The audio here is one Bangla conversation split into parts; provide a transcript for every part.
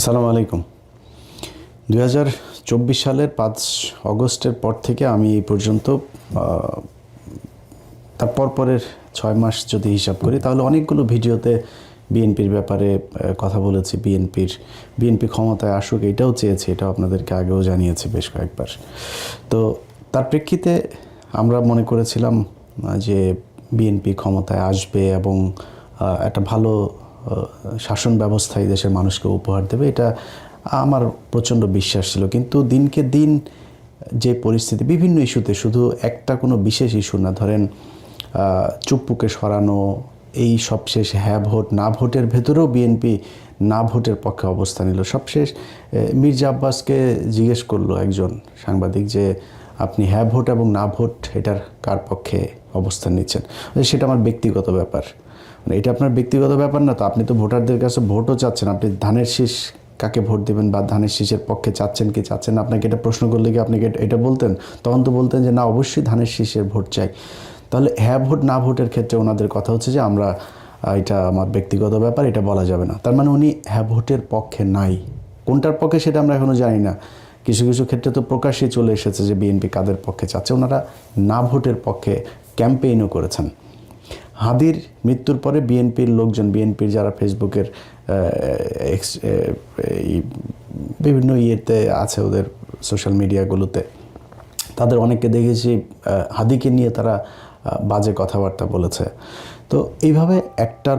আসসালামু আলাইকুম। 2024 সালের 5 অগস্টের পর থেকে আমি এই পর্যন্ত তার পরের 6 মাস যদি হিসাব করি তাহলে অনেকগুলো ভিডিওতে বিএনপির ব্যাপারে কথা বলেছি। বিএনপি ক্ষমতায় আসুক এটাও চেয়েছি, এটাও আপনাদেরকে আগেও জানিয়েছি বেশ কয়েকবার। তো তার প্রেক্ষিতে আমরা মনে করেছিলাম যে বিএনপি ক্ষমতায় আসবে এবং একটা ভালো শাসন ব্যবস্থায় দেশের মানুষকে উপহার দেবে, এটা আমার প্রচণ্ড বিশ্বাস ছিল। কিন্তু দিনকে দিন যে পরিস্থিতি, বিভিন্ন ইস্যুতে, শুধু একটা কোনো বিশেষ ইস্যু না, ধরেন চুপ্পুকে সরানো, এই সবশেষ হ্যাঁ ভোট না ভোটের ভেতরেও বিএনপি না ভোটের পক্ষে অবস্থান নিল। সবশেষ মির্জা আব্বাসকে জিজ্ঞেস করলো একজন সাংবাদিক যে আপনি হ্যাঁ ভোট এবং না ভোট এটার কার পক্ষে অবস্থান নিচ্ছেন। সেটা আমার ব্যক্তিগত ব্যাপার। এটা আপনার ব্যক্তিগত ব্যাপার না, তো আপনি তো ভোটারদের কাছে ভোটও চাচ্ছেন, আপনি ধানের শীষ কাকে ভোট দেবেন বা ধানের শীষের পক্ষে চাচ্ছেন কি চাচ্ছেন না, আপনাকে এটা প্রশ্ন করলে কি আপনি এটা বলতেন? তখন তো বলতেন যে না, অবশ্যই ধানের শীষের ভোট চাই। তাহলে হ্যাঁ ভোট না ভোটের ক্ষেত্রে ওনাদের কথা হচ্ছে যে আমরা এটা আমার ব্যক্তিগত ব্যাপার, এটা বলা যাবে না। তার মানে উনি হ্যাঁ ভোটের পক্ষে নাই। কোনটার পক্ষে সেটা আমরা এখনও জানি না। কিছু কিছু ক্ষেত্রে তো প্রকাশ্যে চলে এসেছে যে বিএনপি কাদের পক্ষে চাচ্ছে। ওনারা না ভোটের পক্ষে ক্যাম্পেইনও করেছেন। হাদির মৃত্যুর পরে বিএনপির লোকজন, বিএনপির যারা ফেসবুকের বিভিন্ন ইয়েতে আছে, ওদের সোশ্যাল মিডিয়াগুলোতে, তাদের অনেককে দেখেছি হাদিকে নিয়ে তারা বাজে কথাবার্তা বলেছে। তো এইভাবে একটার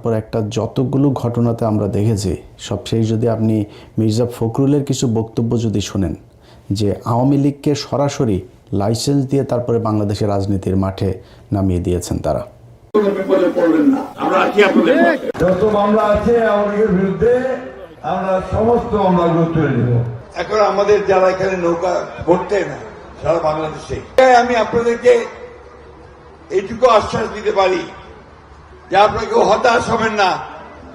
পর একটা যতগুলো ঘটনাতে আমরা দেখেছি, সবশেষ যদি আপনি মির্জা ফখরুলের কিছু বক্তব্য যদি শোনেন যে আওয়ামী লীগকে সরাসরি লাইসেন্স দিয়ে তারপরে বাংলাদেশের রাজনীতির মাঠে নামিয়ে দিয়েছেন তারা। যত মামলা আছে আওয়ামী লীগের বিরুদ্ধে আমরা সমস্ত মামলাগুলো তুলে নেব। এখন আমাদের যারা এখানে নৌকা ভরতে না সারা বাংলাদেশে, আমি আপনাদেরকে এইটুকু আশ্বাস দিতে পারি যে আপনাকে হতাশ হবেন না,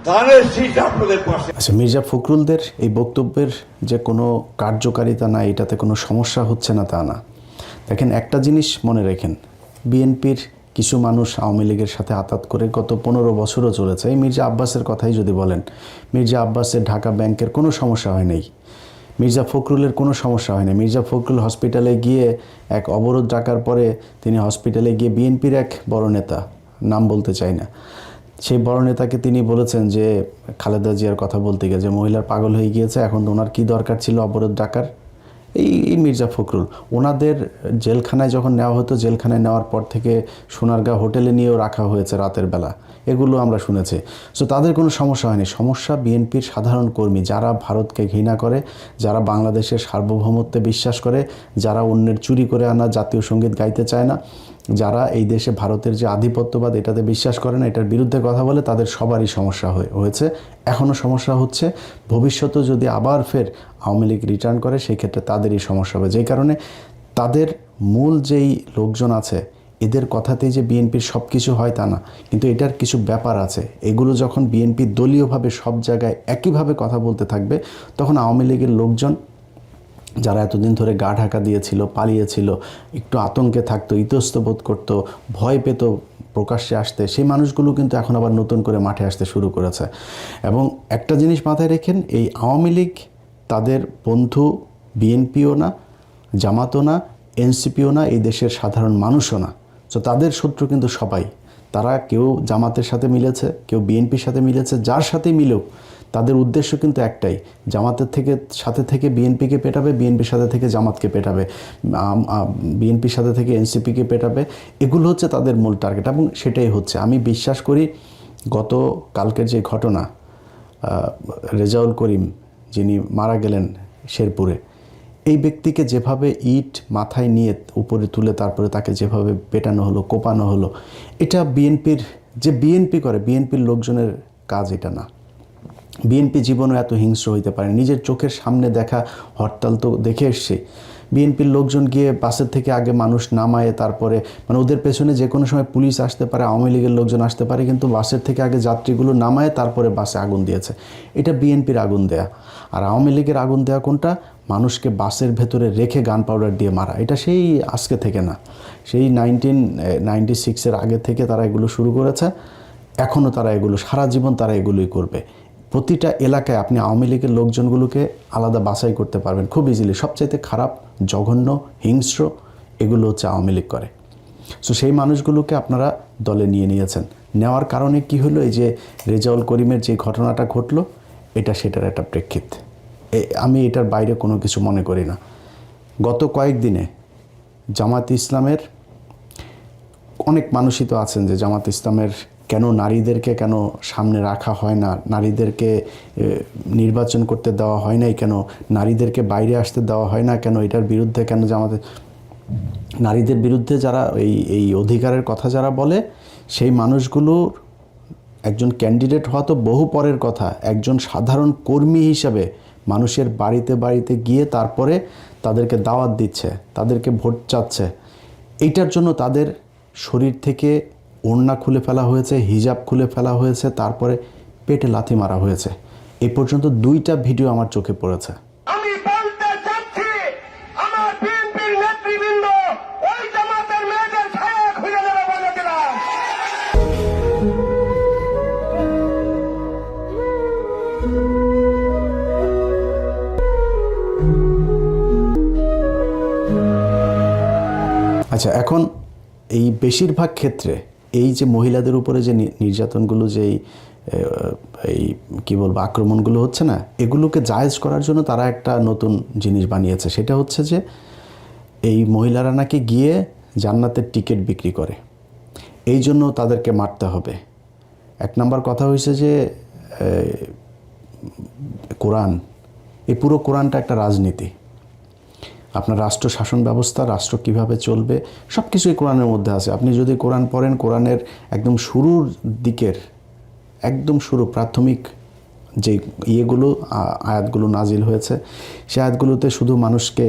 ধানের শীষ আপনাদের পাশে। আচ্ছা, মির্জা ফখরুলদের এই বক্তব্যের যে কোনো কার্যকারিতা নাই, এটাতে কোনো সমস্যা হচ্ছে না তা না। দেখেন, একটা জিনিস মনে রাখেন, বিএনপির কিছু মানুষ আওয়ামী লীগের সাথে আতাত করে গত 15 বছরও চলেছে। এই মির্জা আব্বাসের কথাই যদি বলেন, মির্জা আব্বাসের ঢাকা ব্যাংকের কোনো সমস্যা হয় নাই, মির্জা ফখরুলের কোনো সমস্যা হয় না। মির্জা ফখরুল হসপিটালে গিয়ে এক অবরোধ ডাকার পরে তিনি হসপিটালে গিয়ে বিএনপির এক বড় নেতা, নাম বলতে চাই না, সেই বড় নেতাকে তিনি বলেছেন যে খালেদা জিয়ার কথা বলতে গিয়ে যে মহিলার পাগল হয়ে গিয়েছে, এখন তো ওনার কী দরকার ছিল অবরোধ ডাকার। এই মির্জা ফখরুল ওনাদের জেলখানায় যখন নেওয়া হতো, জেলখানায় নেওয়ার পর থেকে সোনারগাঁ হোটেলে নিয়েও রাখা হয়েছে রাতের বেলা, এগুলো আমরা শুনেছি। সো তাদের কোনো সমস্যা হয়নি। সমস্যা বিএনপির সাধারণ কর্মী, যারা ভারতকে ঘৃণা করে, যারা বাংলাদেশের সার্বভৌমত্বে বিশ্বাস করে, যারা অন্যের চুরি করে আনা জাতীয় সঙ্গীত গাইতে চায় না, যারা এই দেশে ভারতের যে আধিপত্যবাদ এটাতে বিশ্বাস করে না, এটার বিরুদ্ধে কথা বলে, তাদের সবারই সমস্যা হয়েছে, এখনও সমস্যা হচ্ছে। ভবিষ্যতেও যদি আবার ফের আওয়ামী লীগ রিটার্ন করে, সেই ক্ষেত্রে তাদেরই সমস্যা হবে। যেই কারণে তাদের মূল যেই লোকজন আছে, এদের কথাতেই যে বিএনপির সব কিছু হয় তা না, কিন্তু এটার কিছু ব্যাপার আছে। এগুলো যখন বিএনপি দলীয়ভাবে সব জায়গায় একইভাবে কথা বলতে থাকবে, তখন আওয়ামী লীগের লোকজন যারা এতদিন ধরে গা ঢাকা দিয়েছিল, পালিয়েছিল, একটু আতঙ্কে থাকতো, ইতস্তত বোধ করতো, ভয় পেত প্রকাশ্যে আসতে, সেই মানুষগুলো কিন্তু এখন আবার নতুন করে মাঠে আসতে শুরু করেছে। এবং একটা জিনিস মাথায় রেখেন, এই আওয়ামী লীগ তাদের বন্ধু বিএনপিও না, জামাতও না, এনসিপিও না, এই দেশের সাধারণ মানুষও না। তো তাদের শত্রু কিন্তু সবাই। তারা কেউ জামাতের সাথে মিলেছে, কেউ বিএনপির সাথে মিলেছে, যার সাথে মিলেও তাদের উদ্দেশ্য কিন্তু একটাই, জামাতের সাথে থেকে বিএনপিকে পেটাবে, বিএনপির সাথে থেকে জামাতকে পেটাবে, বিএনপির সাথে থেকে এনসিপিকে পেটাবে। এগুলো হচ্ছে তাদের মূল টার্গেট এবং সেটাই হচ্ছে। আমি বিশ্বাস করি গত কালকের যে ঘটনা, রেজাউল করিম যিনি মারা গেলেন শেরপুরে, এই ব্যক্তিকে যেভাবে ইট মাথায় নিয়ে উপরে তুলে তারপরে তাকে যেভাবে পেটানো হলো, কোপানো হলো, এটা বিএনপির যে বিএনপি করে, বিএনপির লোকজনের কাজ এটা না। বিএনপি জীবনও এত হিংস্র হইতে পারে। নিজের চোখের সামনে দেখা হরতাল তো দেখে এসছে। বিএনপির লোকজন গিয়ে বাসের থেকে আগে মানুষ নামায়, তারপরে মানে ওদের পেছনে যে কোনো সময় পুলিশ আসতে পারে, আওয়ামী লীগের লোকজন আসতে পারে, কিন্তু বাসের থেকে আগে যাত্রীগুলো নামায় তারপরে বাসে আগুন দিয়েছে। এটা বিএনপির আগুন দেয়া। আর আওয়ামী লীগের আগুন দেয়া কোনটা? মানুষকে বাসের ভেতরে রেখে গান পাউডার দিয়ে মারা। এটা সেই আজকে থেকে না, সেই 1996-এর আগে থেকে তারা এগুলো শুরু করেছে। এখনও তারা এগুলো সারা জীবন তারা এগুলোই করবে। প্রতিটা এলাকায় আপনি আওয়ামী লীগের লোকজনগুলোকে আলাদা বাছাই করতে পারবেন খুব ইজিলি। সবচাইতে খারাপ, জঘন্য, হিংস্র এগুলো হচ্ছে আওয়ামী লীগ করে। সো সেই মানুষগুলোকে আপনারা দলে নিয়ে নিয়েছেন। নেওয়ার কারণে কি হলো, এই যে রেজাউল করিমের যে ঘটনাটা ঘটলো, এটা সেটার একটা প্রেক্ষিত। আমি এটার বাইরে কোনো কিছু মনে করি না। গত কয়েকদিনে জামাত ইসলামের অনেক মানুষই তো আছেন যে জামাত ইসলামের কেন নারীদেরকে কেন সামনে রাখা হয় না, নারীদেরকে নির্বাচন করতে দেওয়া হয় নাই কেন, নারীদেরকে বাইরে আসতে দেওয়া হয় না কেন, এটার বিরুদ্ধে কেন জামাতে, নারীদের বিরুদ্ধে যারা এই অধিকারের কথা যারা বলে, সেই মানুষগুলোর একজন ক্যান্ডিডেট হওয়া তো বহু পরের কথা, একজন সাধারণ কর্মী হিসাবে মানুষের বাড়িতে বাড়িতে গিয়ে তারপরে তাদেরকে দাওয়াত দিচ্ছে, তাদেরকে ভোট চাচ্ছে। এইটার জন্য তাদের শরীর থেকে ওড়না খুলে ফেলা হয়েছে, হিজাব খুলে ফেলা হয়েছে, তারপরে পেটে লাথি মারা হয়েছে। এই পর্যন্ত 2টা ভিডিও আমার চোখে পড়েছে। আমি বলতে চাচ্ছি, আমার বিএনপির নেতৃবৃন্দ ওই জামাতের মেয়েদের ছায়া খুলে দেবে বলে দিলাম। আচ্ছা, এখন এই বেশিরভাগ ক্ষেত্রে এই যে মহিলাদের উপরে যে নির্যাতনগুলো, যে এই কী বলবো আক্রমণগুলো হচ্ছে না, এগুলোকে জায়েজ করার জন্য তারা একটা নতুন জিনিস বানিয়েছে। সেটা হচ্ছে যে এই মহিলারা নাকি গিয়ে জান্নাতের টিকিট বিক্রি করে, এই জন্য তাদেরকে মারতে হবে। 1 নম্বর কথা হয়েছে যে কোরআন, এই পুরো কোরআনটা একটা রাজনীতি। আপনার রাষ্ট্র শাসন ব্যবস্থা, রাষ্ট্র কিভাবে চলবে, সব কিছুই কোরআনের মধ্যে আছে। আপনি যদি কোরআন পড়েন, কোরআনের একদম শুরুর দিকের, একদম শুরু প্রাথমিক যে ইয়েগুলো আয়াতগুলো নাজিল হয়েছে, সে আয়াতগুলোতে শুধু মানুষকে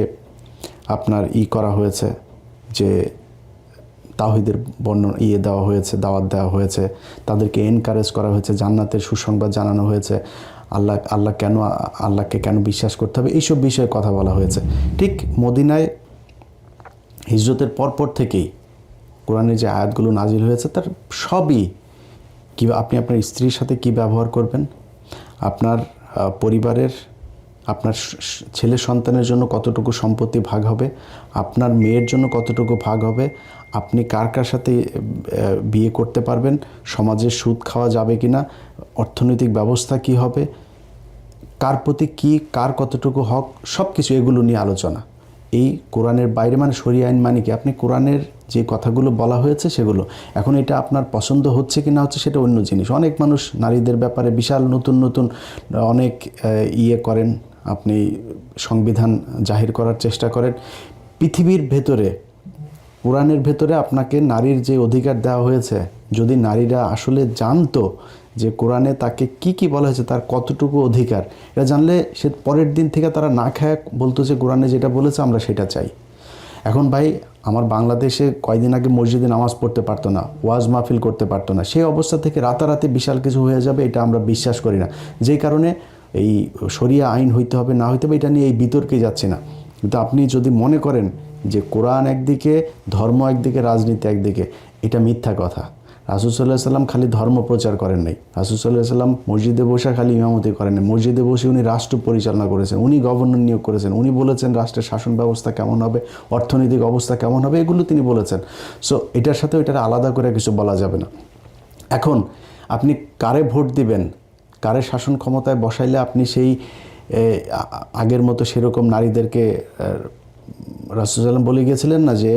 আপনার করা হয়েছে, যে তাওহীদের দেওয়া হয়েছে, দাওয়াত দেওয়া হয়েছে, তাদেরকে এনকারেজ করা হয়েছে, জান্নাতের সুসংবাদ জানানো হয়েছে, আল্লাহকে কেন বিশ্বাস করতে হবে, এইসব বিষয়ে কথা বলা হয়েছে। ঠিক মদিনায় হিজরতের পরপর থেকেই কোরআনের যে আয়াতগুলো নাজিল হয়েছে, তার সবই কি আপনি আপনার স্ত্রীর সাথে কি ব্যবহার করবেন, আপনার পরিবারের, আপনার ছেলে সন্তানের জন্য কতটুকু সম্পত্তি ভাগ হবে, আপনার মেয়ের জন্য কতটুকু ভাগ হবে, আপনি কার কার সাথে বিয়ে করতে পারবেন, সমাজে সুদ খাওয়া যাবে কি না, অর্থনৈতিক ব্যবস্থা কি হবে, কার প্রতি কি, কার কতটুকু হক, সব কিছু এগুলো নিয়ে আলোচনা। এই কোরআনের বাইরে, মানে শরীয়ত আইন মানে কি, আপনি কোরআনের যে কথাগুলো বলা হয়েছে সেগুলো। এখন এটা আপনার পছন্দ হচ্ছে কি না হচ্ছে সেটা অন্য জিনিস। অনেক মানুষ নারীদের ব্যাপারে বিশাল নতুন নতুন অনেক করেন, আপনি সংবিধান জাহির করার চেষ্টা করেন। পৃথিবীর ভেতরে, কোরআনের ভেতরে আপনাকে নারীর যে অধিকার দেওয়া হয়েছে, যদি নারীরা আসলে জানতো যে কোরআনে তাকে কি কি বলা হয়েছে, তার কতটুকু অধিকার, এটা জানলে সে পরের দিন থেকে তারা না খায় বলতো যে কোরআনে যেটা বলেছে আমরা সেটা চাই। এখন ভাই, আমার বাংলাদেশে কয়দিন আগে মসজিদে নামাজ পড়তে পারতো না, ওয়াজ মাহফিল করতে পারতো না, সেই অবস্থা থেকে রাতারাতি বিশাল কিছু হয়ে যাবে, এটা আমরা বিশ্বাস করি না। যেই কারণে এই শরিয়া আইন হইতে হবে না হইতে হবে এটা নিয়ে এই বিতর্কে যাচ্ছে না। কিন্তু আপনি যদি মনে করেন যে কোরআন একদিকে, ধর্ম একদিকে, রাজনীতি একদিকে, এটা মিথ্যা কথা। রাসূল সাল্লাল্লাহু আলাইহি ওয়াসাল্লাম খালি ধর্ম প্রচার করেন নাই, রাসূল সাল্লাল্লাহু আলাইহি ওয়াসাল্লাম মসজিদে বসে খালি ইমামতি করেন নাই, মসজিদে বসে উনি রাষ্ট্র পরিচালনা করেছেন, উনি গভর্নর নিয়োগ করেছেন, উনি বলেছেন রাষ্ট্রের শাসন ব্যবস্থা কেমন হবে, অর্থনৈতিক অবস্থা কেমন হবে, এগুলো তিনি বলেছেন। সো এটার সাথে ওইটার আলাদা করে কিছু বলা যাবে না। এখন আপনি কারে ভোট দিবেন, কারে শাসন ক্ষমতায় বসাইলে আপনি সেই আগের মতো সেরকম নারীদেরকে, রাসূল সাল্লাল্লাহু আলাইহি ওয়াসাল্লাম বলে গিয়েছিলেন না যে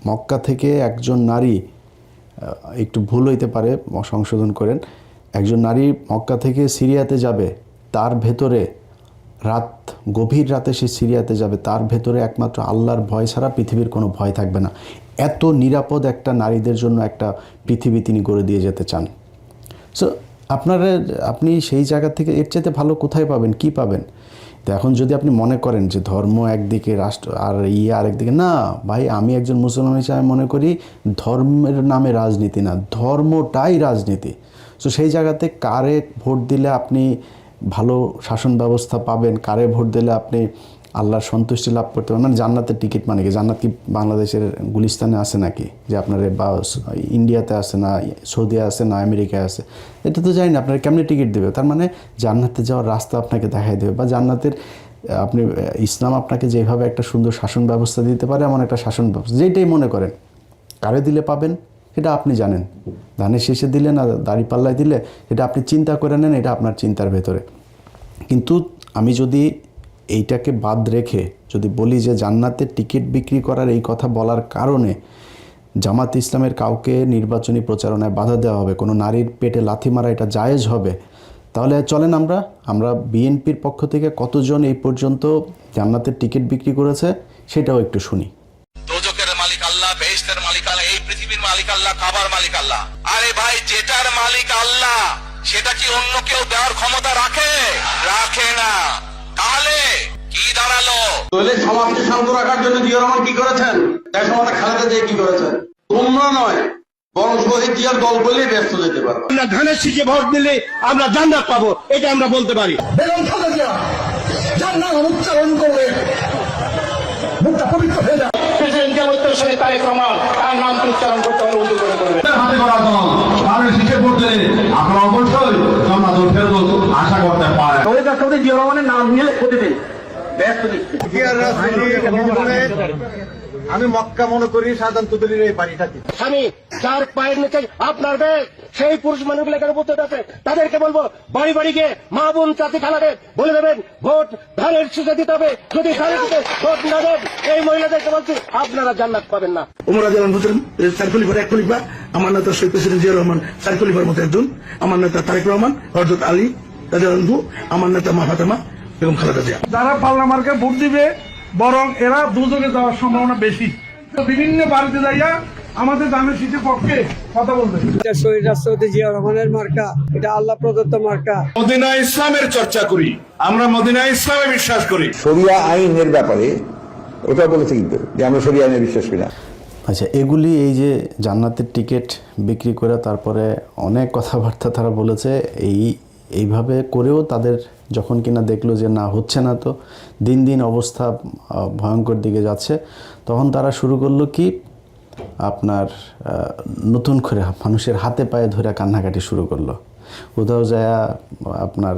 মক্কা থেকে একজন নারী, একটু ভুল হইতে পারে, সংশোধন করেন, একজন নারী মক্কা থেকে সিরিয়াতে যাবে, তার ভেতরে গভীর রাতে সে সিরিয়াতে যাবে, তার ভেতরে একমাত্র আল্লাহর ভয় ছাড়া পৃথিবীর কোনো ভয় থাকবে না। এত নিরাপদ একটা নারীদের জন্য একটা পৃথিবী তিনি গড়ে দিয়ে যেতে চান। সো আপনি সেই জায়গা থেকে এর চাইতে ভালো কোথায় পাবেন, কি পাবেন? তো এখন যদি আপনি মনে করেন যে ধর্ম একদিকে, রাষ্ট্র আর আরেকদিকে, না ভাই, আমি একজন মুসলমান হিসেবে মনে করি ধর্মের নামে রাজনীতি না, ধর্মটাই রাজনীতি। সো সেই জায়গাতে কারে ভোট দিলে আপনি ভালো শাসন ব্যবস্থা পাবেন, কারে ভোট দিলে আপনি আল্লাহর সন্তুষ্টি লাভ করতে পারবেন। মানে জান্নাতের টিকিট মানে কি? জান্নাত কি বাংলাদেশের গুলিস্তানে আছে নাকি, যে আপনার বা ইন্ডিয়াতে আছে না, সৌদি আছে না, আমেরিকায় আছে? এটা তো জানি না, আপনার কেমনি টিকিট দেবে? তার মানে জান্নাতে যাওয়ার রাস্তা আপনাকে দেখাই দেবে, বা জান্নাতের আপনি ইসলাম আপনাকে যেভাবে একটা সুন্দর শাসন ব্যবস্থা দিতে পারে, এমন একটা শাসন ব্যবস্থা যেটাই মনে করেন কারে দিলে পাবেন এটা আপনি জানেন। ধানের শেষে দিলে না দাড়িপাল্লায় দিলে, এটা আপনি চিন্তা করে নেন, এটা আপনার চিন্তার ভেতরে। কিন্তু আমি যদি এইটাকে বাদ রেখে যদি বলি যে জান্নাতের টিকিট বিক্রি করার এই কথা বলার কারণে জামাত ইসলামের কাউকে নির্বাচনী প্রচারণায় বাধা দেওয়া হবে, কোনো নারীর পেটে লাথি মারা এটা জায়েজ হবে, তাহলে চলেন আমরা বিএনপির পক্ষ থেকে কতজন এই পর্যন্ত জান্নাতের টিকিট বিক্রি করেছে সেটাও একটু শুনি। দোজখের মালিক আল্লাহ, বেহেশতের মালিক আল্লাহ, এই পৃথিবীর মালিক আল্লাহ, কাবার মালিক আল্লাহ। আরে ভাই, যেটার মালিক আল্লাহ সেটা কি অন্য কেউ দেওয়ার ক্ষমতা রাখে? রাখে না। তাহলে কি দাঁড়ালো? দলের সমাজকে শান্ত রাখার জন্য জিয়া রহমান কি করেছেন? তার সময় খালেদা জিয়া কি করেছেন? তোমরা নয়, বরং শহীদ জিয়ার দল বলেই ব্যস্ত যেতে পারবে। আমরা ধানের শীষে ভোট দিলে আমরা জান্নাত পাবো, এটা আমরা বলতে পারি। বেগম খালেদা জান্নাত উচ্চারণ করবে, মুখটা পবিত্র হয়ে যাবে। প্রেসিডেন্টের উত্তরসূরি তারেক রহমান, তার নাম উচ্চারণ করতে হবে, উর্দু করে করবে। হাতে করা দল ধানের শীষে ভোট দিলে আপনারা অবশ্যই জান্নাতুল ফেরদৌস আশা করতে পারেন। শহীদ রাষ্ট্রপতি জিয়া রহমানের নাম নিয়ে প্রতিদিন ব্যস্ত দিচ্ছে। আমি মক্কা মনে করি সাধারণ তুদলির এই বাড়িটাকে। আমি যার পায়ের নিচে আপনার দেশ, সেই পুরুষ মানুষগুলো এখানে উপস্থিত আছে, তাদেরকে বলবো বাড়ি বাড়ি গিয়ে মা বোন চাচি খালাদের বলে দেবেন ভোট ধানের শীষে দিতে হবে। যদি ধানের শীষে ভোট না দেন, এই মহিলাদেরকে বলছি আপনারা জান্নাত পাবেন না। উমরা জালান হোসেন চার খলিফার এক খলিফা, আমার নেতা শহীদ প্রেসিডেন্ট জিয়া রহমান চার খলিফার মতো একজন, আমার নেতা তারেক রহমান, হযরত আলী রাদিয়াল্লাহু, আমার নেতা মা ফাতেমা বেগম খালেদা জিয়া। যারা পাল্লা মার্কে ভোট দিবে বরং এরা দুযোগে যাওয়ার সম্ভাবনা বেশি। বিভিন্ন বাড়িতে যাইয়া আমাদের ধানের শীষের পক্ষে কথা বলবে। শহীদ রাষ্ট্রপতি জিয়া রহমানের মার্কা, এটা আল্লাহ প্রদত্ত মার্কা। মদিনা ইসলামের চর্চা করি আমরা, মদিনা ইসলামে বিশ্বাস করি। শরিয়া আইনের ব্যাপারে ওটা বলেছে কিন্তু যে আমরা শরিয়া আইনে বিশ্বাস করি না। আচ্ছা, এগুলি এই যে জান্নাতের টিকিট বিক্রি করে তারপরে অনেক কথাবার্তা তারা বলেছে, এইভাবে করেও তাদের যখন কিনা দেখলো যে না হচ্ছে না, তো দিন দিন অবস্থা ভয়ঙ্কর দিকে যাচ্ছে, তখন তারা শুরু করলো কি আপনার নতুন করে মানুষের হাতে পায়ে ধরে কান্নাকাটি শুরু করলো। কোথাও যায় আপনার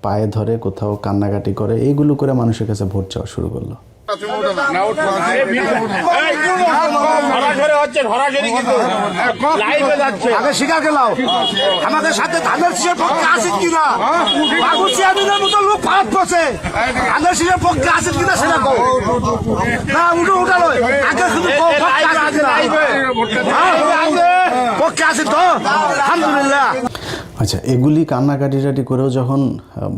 পায়ে ধরে, কোথাও কান্নাকাটি করে, এইগুলো করে মানুষের কাছে ভোট চাওয়া শুরু করলো। আমাদের সাথে ধানের শীষের পক্ষে আছেন কিনা, বাবু চেয়ারম্যানের মতো লোক ভারত বসে ধানের শীষের পক্ষে আছেন কিনা সেটা কও না, উঠা নয়, আগে শুধু পক্ষে আছেন তো আলহামদুলিল্লাহ। আচ্ছা, এগুলি কান্নাকাটি করেও যখন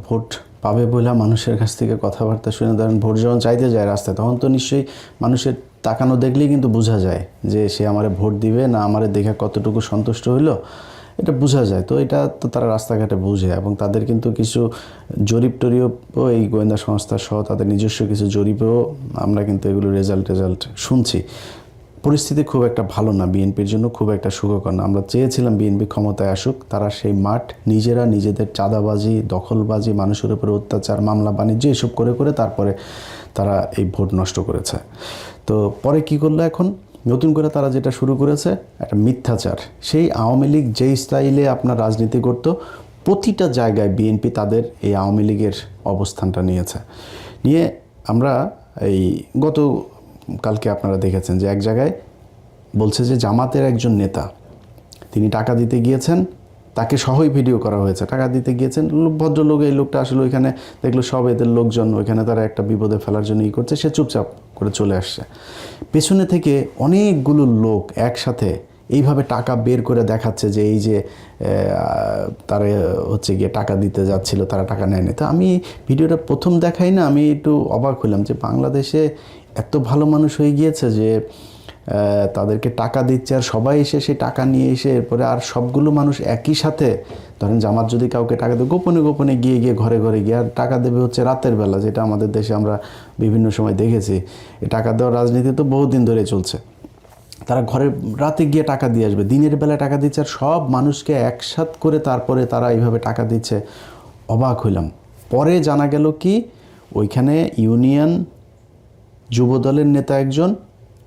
ভোট পাবে বলে মানুষের কাছ থেকে কথাবার্তা শুনে, ধরেন ভোট যখন চাইতে যায় রাস্তায়, তখন তো নিশ্চয়ই মানুষের তাকানো দেখলেই কিন্তু বোঝা যায় যে সে আমারে ভোট দিবে না আমারে দেখে কতটুকু সন্তুষ্ট হইলো, এটা বোঝা যায়। তো এটা তো তারা রাস্তাঘাটে বুঝে, এবং তাদের কিন্তু কিছু জরিপ টরিপও, এই গোয়েন্দা সংস্থা সহ তাদের নিজস্ব কিছু জরিপেও আমরা কিন্তু এগুলো রেজাল্ট শুনছি। পরিস্থিতি খুব একটা ভালো না, বিএনপির জন্য খুব একটা সুখকর না। আমরা চেয়েছিলাম বিএনপি ক্ষমতায় আসুক, তারা সেই মাঠ নিজেরা নিজেদের চাঁদাবাজি, দখলবাজি, মানুষের উপরে অত্যাচার, মামলা বাণিজ্য এসব করে তারপরে তারা এই ভোট নষ্ট করেছে। তো পরে কি করলো, এখন নতুন করে তারা যেটা শুরু করেছে একটা মিথ্যাচার। সেই আওয়ামী লীগ যেই স্টাইলে আপনার রাজনীতি করত, প্রতিটা জায়গায় বিএনপি তাদের এই আওয়ামী লীগের অবস্থানটা নিয়ে আমরা এই কালকে আপনারা দেখেছেন যে এক জায়গায় বলছে যে জামাতের একজন নেতা তিনি টাকা দিতে গিয়েছেন, তাকে সহই ভিডিও করা হয়েছে, টাকা দিতে গিয়েছেন ভদ্রলোক, এই লোকটা আসলে ওইখানে দেখলো সব এদের লোকজন ওইখানে তারা একটা বিপদে ফেলার জন্য করছে, সে চুপচাপ করে চলে আসছে। পেছনে থেকে অনেকগুলো লোক একসাথে এইভাবে টাকা বের করে দেখাচ্ছে যে এই যে তারা হচ্ছে গিয়ে টাকা দিতে যাচ্ছিল, তারা টাকা নেয়নি। তো আমি ভিডিওটা প্রথম দেখাই না, আমি একটু অবাক হলাম যে বাংলাদেশে এত ভালো মানুষ হয়ে গিয়েছে যে তাদেরকে টাকা দিচ্ছে, আর সবাই এসে সেই টাকা নিয়ে এসে এরপরে আর সবগুলো মানুষ একই সাথে, ধরেন জামাত যদি কাউকে টাকা দেবে গোপনে গিয়ে ঘরে গিয়ে আর টাকা দেবে হচ্ছে রাতের বেলা, যেটা আমাদের দেশে আমরা বিভিন্ন সময় দেখেছি। এই টাকা দেওয়ার রাজনীতি তো বহুদিন ধরে চলছে। তারা রাতে গিয়ে টাকা দিয়ে আসবে, দিনের বেলায় টাকা দিচ্ছে, আর সব মানুষকে একসাথ করে তারপরে তারা এইভাবে টাকা দিচ্ছে। অবাক হইলাম। পরে জানা গেল কি ওইখানে ইউনিয়ন যুব দলের নেতা একজন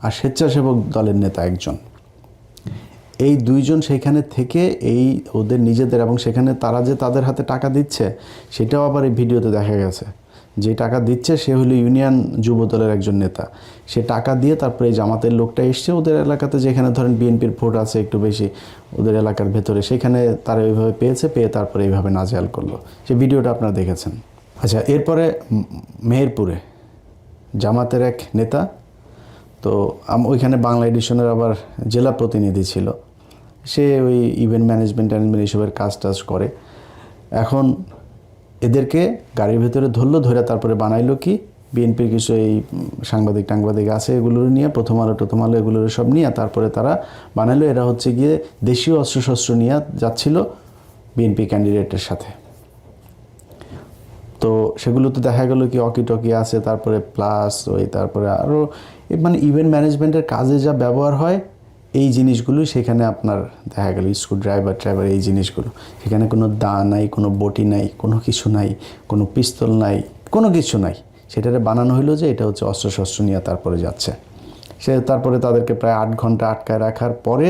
আর স্বেচ্ছাসেবক দলের নেতা একজন। এই দুইজন সেইখানে থেকে এই ওদের নিজেদের, এবং সেখানে তারা যে তাদের হাতে টাকা দিচ্ছে সেটাও আবার এই ভিডিওতে দেখা গেছে। যে টাকা দিচ্ছে সে হলো ইউনিয়ন যুব দলের একজন নেতা। সে টাকা দিয়ে তারপরে এই জামাতের লোকটা এসছে ওদের এলাকাতে, যেখানে ধরেন বিএনপির ভোট আছে একটু বেশি ওদের এলাকার ভেতরে, সেখানে তারা ওইভাবে পেয়ে তারপরে এইভাবে নাজেহাল করলো। সে ভিডিওটা আপনারা দেখেছেন। আচ্ছা, এরপরে মেহেরপুরে জামাতের এক নেতা, তো ওইখানে বাংলা এডিশনের আবার জেলা প্রতিনিধি ছিল, সে ওই ইভেন্ট ম্যানেজমেন্ট এইসবের কাজ করে। এখন এদেরকে গাড়ির ভেতরে ধরে তারপরে বানাইলো কি, বিএনপির কিছু এই সাংবাদিক আছে, এগুলো নিয়ে প্রথম আলো এগুলোর সব নিয়ে তারপরে তারা বানাইলো এরা হচ্ছে গিয়ে দেশীয় অস্ত্রশস্ত্র নিয়ে যাচ্ছিল বিএনপি ক্যান্ডিডেটের সাথে। তো সেগুলো তো দেখা গেল কি অকি আছে, তারপরে প্লাস তারপরে আরও মানে ইভেন্ট ম্যানেজমেন্টের কাজে যা ব্যবহার হয় এই জিনিসগুলো সেখানে আপনার দেখা গেল স্ক্রু ড্রাইভার এই জিনিসগুলো, সেখানে কোনো দা নাই, কোনো বটি নাই, কোনো কিছু নাই, কোনো পিস্তল নাই, কোনো কিছু নাই। সেটারে বানানো হলো যে এটা হচ্ছে অস্ত্রশস্ত্র নিয়ে তারপরে যাচ্ছে। তারপরে তাদেরকে প্রায় 8 ঘন্টা আটকায় রাখার পরে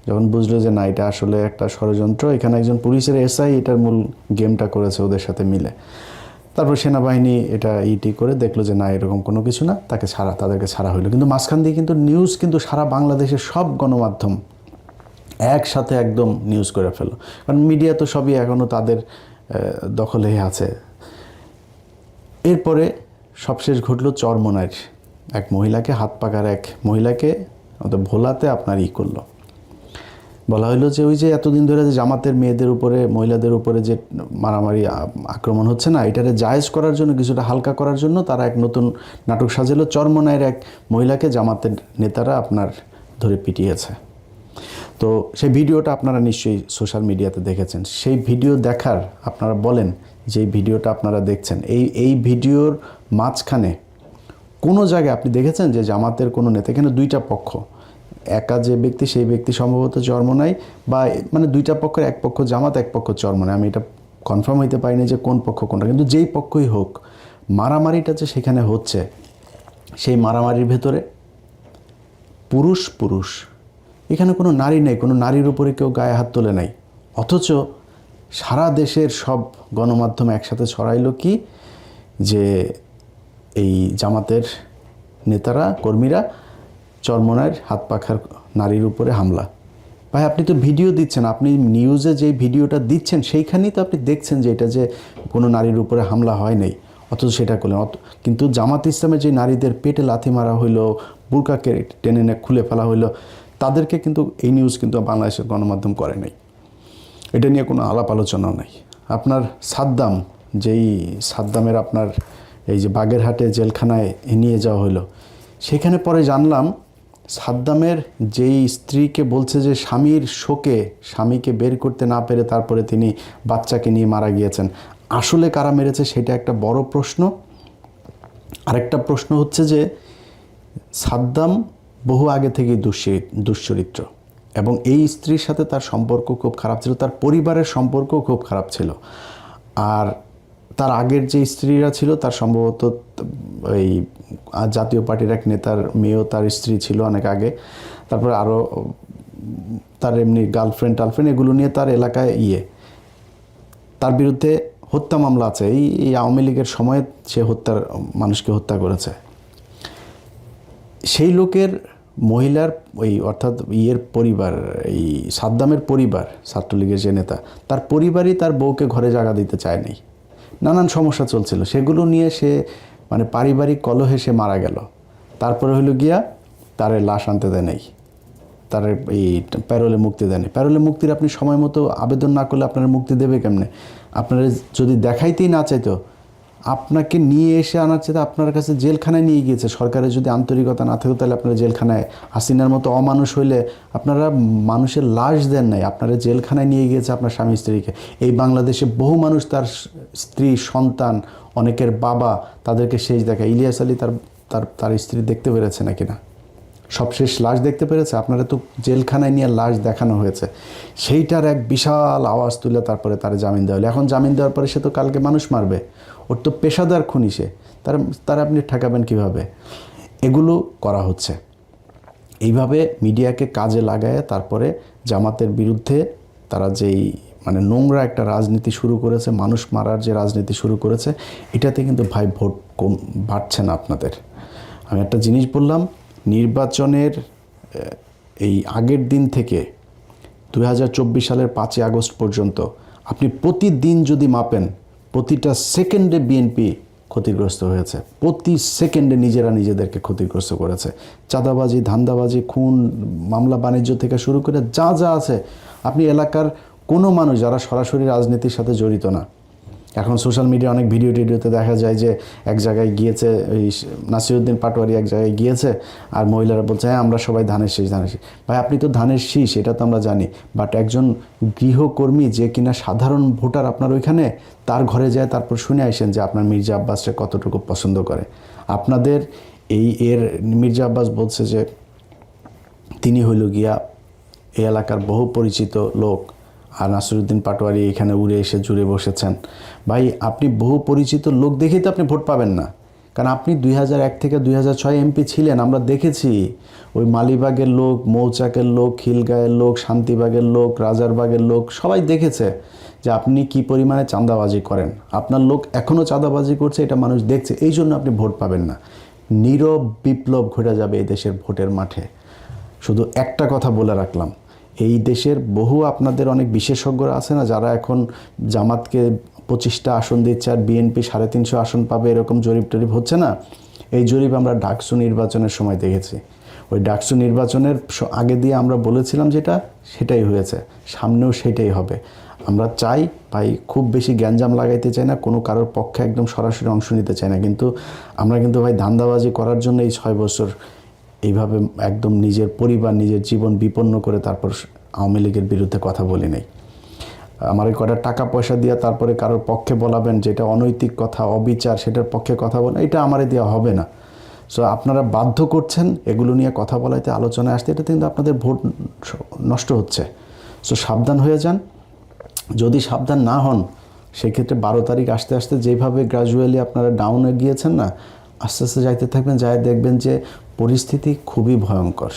যখন বুঝলো যে না এটা আসলে একটা ষড়যন্ত্র, এখানে একজন পুলিশের এসআই এটার মূল গেমটা করেছে ওদের সাথে মিলে, তারপর সেনাবাহিনী এটা করে দেখলো যে না এরকম কোনো কিছু না, তাদেরকে ছাড়া হলো। কিন্তু মাঝখান দিয়ে কিন্তু নিউজ কিন্তু সারা বাংলাদেশের সব গণমাধ্যম একসাথে একদম নিউজ করে ফেলো, কারণ মিডিয়া তো সবই এখনও তাদের দখলে আছে। এরপরে সবশেষ ঘটলো চরমোনাইর এক মহিলাকে, হাত পাকার এক মহিলাকে ভোলাতে আপনার করলো। বলা হলো যে ওই যে এতদিন ধরে যে জামাতের মেয়েদের উপরে মহিলাদের উপরে যে মারামারি আক্রমণ হচ্ছে না, এটারে জায়েজ করার জন্য, কিছুটা হালকা করার জন্য তারা এক নতুন নাটক সাজালো। চরমোনাইয়ের এক মহিলাকে জামাতের নেতারা আপনার ধরে পিটিয়েছে। তো সেই ভিডিওটা আপনারা নিশ্চয়ই সোশ্যাল মিডিয়াতে দেখেছেন। সেই ভিডিও দেখার আপনারা বলেন যে ভিডিওটা আপনারা দেখছেন, এই ভিডিওর মাঝখানে কোনো জায়গায় আপনি দেখেছেন যে জামাতের কোনো নেতা, এখানে দুইটা পক্ষ, একা যে ব্যক্তি সেই ব্যক্তি সম্ভবত চরমোনাই, বা মানে দুইটা পক্ষের এক পক্ষ জামাত এক পক্ষ চরমোনাই, আমি এটা কনফার্ম হইতে পারিনি যে কোন পক্ষ কোনটা, কিন্তু যেই পক্ষই হোক মারামারিটা যে সেখানে হচ্ছে, সেই মারামারির ভেতরে পুরুষ, এখানে কোনো নারী নেই, কোনো নারীর উপরে কেউ গায়ে হাত তোলে নাই। অথচ সারা দেশের সব গণমাধ্যম একসাথে ছড়াইলো কি যে এই জামাতের নেতারা কর্মীরা চরমোনাইয়ের হাত পাখার নারীর উপরে হামলা। ভাই আপনি তো ভিডিও দিচ্ছেন, আপনি নিউজে যে ভিডিওটা দিচ্ছেন সেইখানেই তো আপনি দেখছেন যে এটা যে কোনো নারীর উপরে হামলা হয় নাই, অথচ সেটা করলেন। কিন্তু জামাত ইসলামের যে নারীদের পেটে লাথি মারা হইলো, বুরকাকে টেনে খুলে ফেলা হইলো, তাদেরকে কিন্তু এই নিউজ কিন্তু বাংলাদেশের গণমাধ্যম করে নাই, এটা নিয়ে কোনো আলাপ আলোচনাও নাই। আপনার সাদ্দামের আপনার এই যে বাগেরহাটে জেলখানায় নিয়ে যাওয়া হলো, সেখানে পরে জানলাম সাদ্দামের যেই স্ত্রীকে বলছে যে স্বামীর শোকে স্বামীকে বের করতে না পেরে তারপরে তিনি বাচ্চাকে নিয়ে মারা গিয়েছেন, আসলে কারা মেরেছে সেটা একটা বড় প্রশ্ন। আরেকটা প্রশ্ন হচ্ছে যে সাদ্দাম বহু আগে থেকেই দুশ্চরিত্র, এবং এই স্ত্রীর সাথে তার সম্পর্ক খুব খারাপ ছিল, তার পরিবারের সম্পর্ক খুব খারাপ ছিল। আর তার আগের যে স্ত্রীরা ছিল তার সম্ভবত এই জাতীয় পার্টির এক নেতার মেয়েও তার স্ত্রী ছিল অনেক আগে, তারপরে আরও তার এমনি গার্লফ্রেন্ড এগুলো নিয়ে তার এলাকায় তার বিরুদ্ধে হত্যা মামলা আছে। এই আওয়ামী লীগের সময়ে সে মানুষকে হত্যা করেছে। সেই লোকের মহিলার অর্থাৎ পরিবার, এই সাদ্দামের পরিবার, ছাত্রলীগের যে নেতা, তার পরিবারই তার বউকে ঘরে জায়গা দিতে চায় নাই, নানান সমস্যা চলছিল, সেগুলো নিয়ে সে মানে পারিবারিক কলহে সে মারা গেল। তারপরে হলো গিয়া তারে লাশ আনতে দেয় নাই, তার এই প্যারোলে মুক্তি দেয় নাই। প্যারোলে মুক্তির আপনি সময় মতো আবেদন না করলে আপনার মুক্তি দেবে কেমনে? আপনারা যদি দেখাইতেই না চাইতো, আপনাকে নিয়ে এসে আনার চাইতে আপনার কাছে জেলখানায় নিয়ে গিয়েছে। সরকারের যদি আন্তরিকতা না থাকতো তাহলে আপনারা জেলখানায়, হাসিনার মতো অমানুষ হইলে আপনারা মানুষের লাশ দেন নাই, আপনারা জেলখানায় নিয়ে গিয়েছে আপনার স্বামী স্ত্রীকে। এই বাংলাদেশে বহু মানুষ তার স্ত্রী, সন্তান, অনেকের বাবা, তাদেরকে শেষ দেখা। ইলিয়াস আলী তার স্ত্রী দেখতে পেরেছে নাকি না, সবশেষ লাশ দেখতে পেরেছে? আপনারা তো জেলখানায় নিয়ে লাশ দেখানো হয়েছে, সেইটার এক বিশাল আওয়াজ তুলে তারপরে তার জামিন দেওয়া হলো। এখন জামিন দেওয়ার পরে সে তো কালকে মানুষ মারবে, ওর তো পেশাদার খুনি সে, তারা আপনি ঠেকাবেন কীভাবে? এগুলো করা হচ্ছে। এইভাবে মিডিয়াকে কাজে লাগায় তারপরে জামাতের বিরুদ্ধে তারা যেই মানে নোংরা একটা রাজনীতি শুরু করেছে, মানুষ মারার যে রাজনীতি শুরু করেছে, এটাতে কিন্তু ভাই ভোট কম বাড়ছে না আপনাদের। আমি একটা জিনিস বললাম, নির্বাচনের এই আগের দিন থেকে 2024 সালের 5ই আগস্ট পর্যন্ত আপনি প্রতিদিন যদি মাপেন, প্রতিটা সেকেন্ডে বিএনপি ক্ষতিগ্রস্ত হয়েছে, প্রতি সেকেন্ডে নিজেরা নিজেদেরকে ক্ষতিগ্রস্ত করেছে। চাঁদাবাজি, ধান্দাবাজি, খুন, মামলা বাণিজ্য থেকে শুরু করে যা যা আছে, আপনি এলাকার কোনো মানুষ যারা সরাসরি রাজনীতির সাথে জড়িত না, এখন সোশ্যাল মিডিয়া অনেক ভিডিও টিডিওতে দেখা যায় যে এক জায়গায় গিয়েছে, ওই নাসিরউদ্দিন পাটোয়ারি এক জায়গায় গিয়েছে আর মহিলারা বলছে হ্যাঁ আমরা সবাই ধানের শীষ, ধানের শীষ। ভাই আপনি তো ধানের শীষ, এটা তো আমরা জানি, বাট একজন গৃহকর্মী যে কিনা সাধারণ ভোটার আপনার ওইখানে, তার ঘরে যায় তারপর শুনে আসেন যে আপনার মির্জা আব্বাসকে কতটুকু পছন্দ করে। আপনাদের এর মির্জা আব্বাস বলছে যে তিনি হইল গিয়া এই এলাকার বহু পরিচিত লোক, আর নাসিরউদ্দিন পাটোয়ারি এখানে উড়ে এসে জুড়ে বসেছেন। ভাই আপনি বহু পরিচিত লোক দেখেই তো আপনি ভোট পাবেন না, কারণ আপনি 2001 থেকে 2006 এমপি ছিলেন, আমরা দেখেছি। ওই মালিবাগের লোক, মৌচাকের লোক, খিলগাঁয়ের লোক, শান্তিবাগের লোক, রাজারবাগের লোক সবাই দেখেছে যে আপনি কি পরিমাণে চাঁদাবাজি করেন। আপনার লোক এখনও চাঁদাবাজি করছে, এটা মানুষ দেখছে, এই জন্য আপনি ভোট পাবেন না। নীরব বিপ্লব ঘটে যাবে এই দেশের ভোটের মাঠে। শুধু একটা কথা বলে রাখলাম, এই দেশের বহু আপনাদের অনেক বিশেষজ্ঞরা আছে না, যারা এখন জামাতকে 25টা আসন দিচ্ছে আর বিএনপি 350 আসন পাবে, এরকম জরিপ টরিপ হচ্ছে না। এই জরিপ আমরা ডাকসু নির্বাচনের সময় দেখেছি। ওই ডাকসু নির্বাচনের আগে দিয়ে আমরা বলেছিলাম যেটা, সেটাই হয়েছে, সামনেও সেটাই হবে। আমরা চাই ভাই, খুব বেশি গ্যাঞ্জাম লাগাইতে চাই না, কোনো কারোর পক্ষে একদম সরাসরি অংশ নিতে চাই না, কিন্তু আমরা কিন্তু ভাই ধান্দাবাজি করার জন্য এই 6 বছর এইভাবে একদম নিজের পরিবার, নিজের জীবন বিপন্ন করে তারপর আওয়ামী লীগের বিরুদ্ধে কথা বলি নাই। আমার কটা টাকা পয়সা দিয়ে তারপরে কারোর পক্ষে বলাবেন যেটা অনৈতিক কথা, অবিচার, সেটার পক্ষে কথা বলেন, এটা আমারে দেওয়া হবে না। সো আপনারা বাধ্য করছেন এগুলো নিয়ে কথা বলাইতে, আলোচনায় আসতে, এটা কিন্তু আপনাদের ভোট নষ্ট হচ্ছে। সো সাবধান হয়ে যান। যদি সাবধান না হন, সেক্ষেত্রে 12 তারিখ আসতে আসতে যেভাবে গ্র্যাজুয়ালি আপনারা ডাউনে গিয়েছেন না, আস্তে আস্তে যাইতে থাকবেন, যায় দেখবেন যে পরিস্থিতি খুবই ভয়ঙ্কর।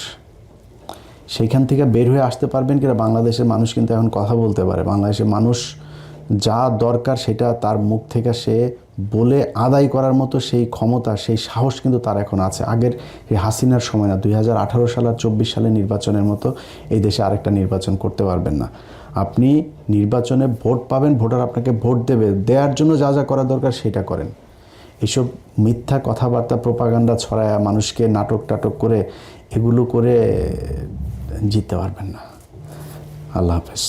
সেইখান থেকে বের হয়ে আসতে পারবেন কিনা, বাংলাদেশের মানুষ কিন্তু এখন কথা বলতে পারে। বাংলাদেশের মানুষ যা দরকার সেটা তার মুখ থেকে সে বলে আদায় করার মতো সেই ক্ষমতা, সেই সাহস কিন্তু তার এখন আছে। আগের এই হাসিনার সময় না, 2018 সাল আর 24 সালে নির্বাচনের মতো এই দেশে আরেকটা নির্বাচন করতে পারবেন না। আপনি নির্বাচনে ভোট পাবেন, ভোটার আপনাকে ভোট দেবে, দেওয়ার জন্য যা যা করা দরকার সেটা করেন। এইসব মিথ্যা কথাবার্তা, প্রোপাগান্ডা ছড়ায় মানুষকে নাটক টাটক করে, এগুলো করে জিততে পারবেন না। আল্লাহ হাফেজ।